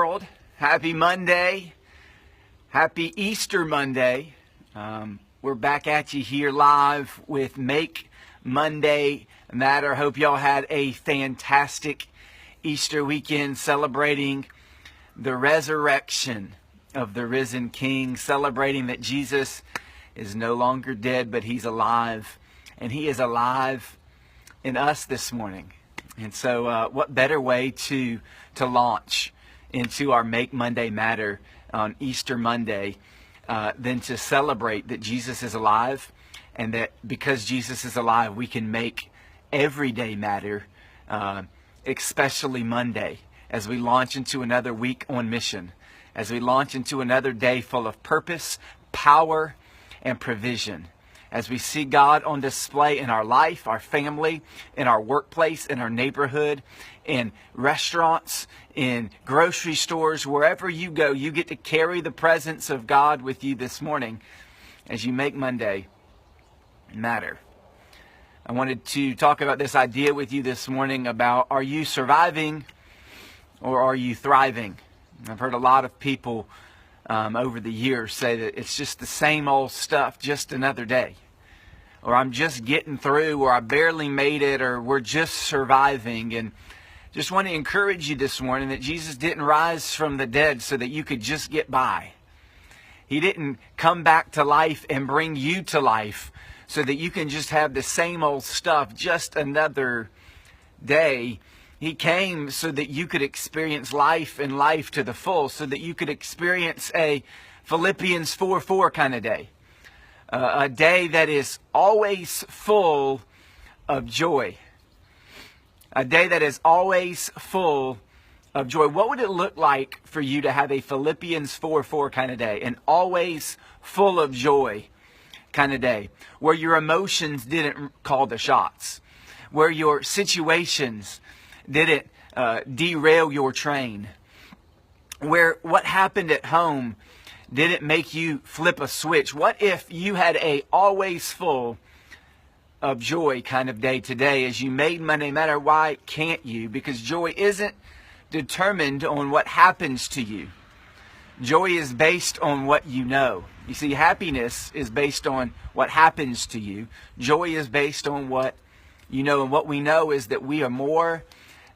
World. Happy Monday. Happy Easter Monday. We're back at you here live with Make Monday Matter. Hope y'all had a fantastic Easter weekend celebrating the resurrection of the risen King, celebrating that Jesus is no longer dead, but he's alive. And he is alive in us this morning. And so what better way to launch into our Make Monday Matter on Easter Monday than to celebrate that Jesus is alive, and that because Jesus is alive, we can make every day matter, especially Monday, as we launch into another week on mission, as we launch into another day full of purpose, power, and provision. As we see God on display in our life, our family, in our workplace, in our neighborhood, in restaurants, in grocery stores, wherever you go, you get to carry the presence of God with you this morning as you make Monday matter. I wanted to talk about this idea with you this morning about, are you surviving or are you thriving? I've heard a lot of people over the years say that it's just the same old stuff, just another day. Or I'm just getting through, or I barely made it, or we're just surviving. And just want to encourage you this morning that Jesus didn't rise from the dead so that you could just get by. He didn't come back to life and bring you to life so that you can just have the same old stuff, just another day. He came so that you could experience life and life to the full, so that you could experience a Philippians 4:4 kind of day. A day that is always full of joy. A day that is always full of joy. What would it look like for you to have a Philippians 4:4 kind of day? An always full of joy kind of day, where your emotions didn't call the shots, where your situations didn't derail your train, where what happened at home didn't make you flip a switch. What if you had a always full of joy kind of day today as you made Monday Matter? Why can't you? Because joy isn't determined on what happens to you. Joy is based on what you know. You see, happiness is based on what happens to you. Joy is based on what you know. And what we know is that we are more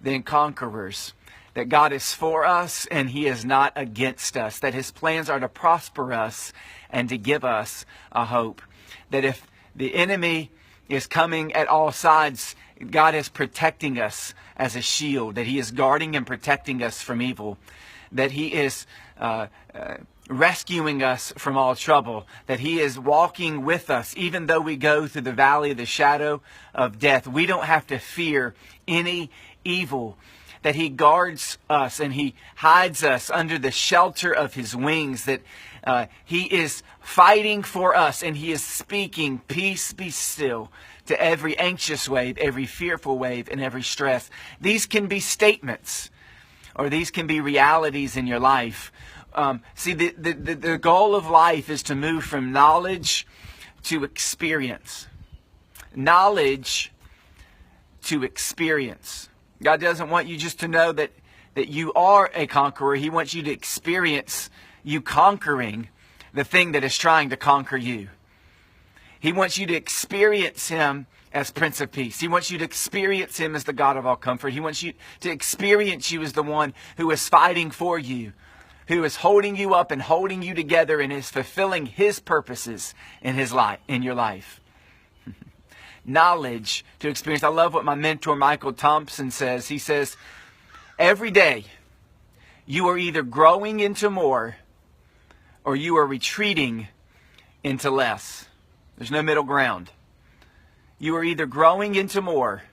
than conquerors, that God is for us and he is not against us, that his plans are to prosper us and to give us a hope, that if the enemy is coming at all sides, God is protecting us as a shield, that he is guarding and protecting us from evil, that he is rescuing us from all trouble, that he is walking with us even though we go through the valley of the shadow of death. We don't have to fear any evil, that he guards us and he hides us under the shelter of his wings, that he is fighting for us and he is speaking, peace be still, to every anxious wave, every fearful wave, and every stress. These can be statements, or these can be realities in your life. See, the goal of life is to move from knowledge to experience. Knowledge to experience. God doesn't want you just to know that you are a conqueror. He wants you to experience you conquering the thing that is trying to conquer you. He wants you to experience him as Prince of Peace. He wants you to experience him as the God of all comfort. He wants you to experience you as the one who is fighting for you, who is holding you up and holding you together and is fulfilling his purposes in his life, in your life. Knowledge to experience. I love what my mentor Michael Thompson says. He says, every day you are either growing into more or you are retreating into less. There's no middle ground. You are either growing into more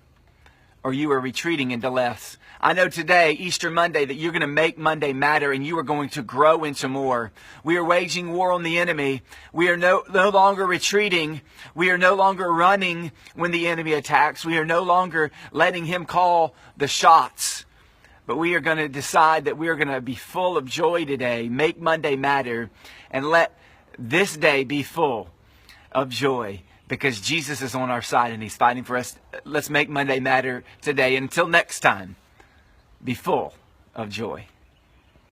or you are retreating into less. I know today, Easter Monday, that you're going to make Monday matter and you are going to grow into more. We are waging war on the enemy. We are no longer retreating. We are no longer running when the enemy attacks. We are no longer letting him call the shots. But we are going to decide that we are going to be full of joy today, make Monday matter, and let this day be full of joy, because Jesus is on our side and he's fighting for us. Let's make Monday matter today. Until next time, be full of joy.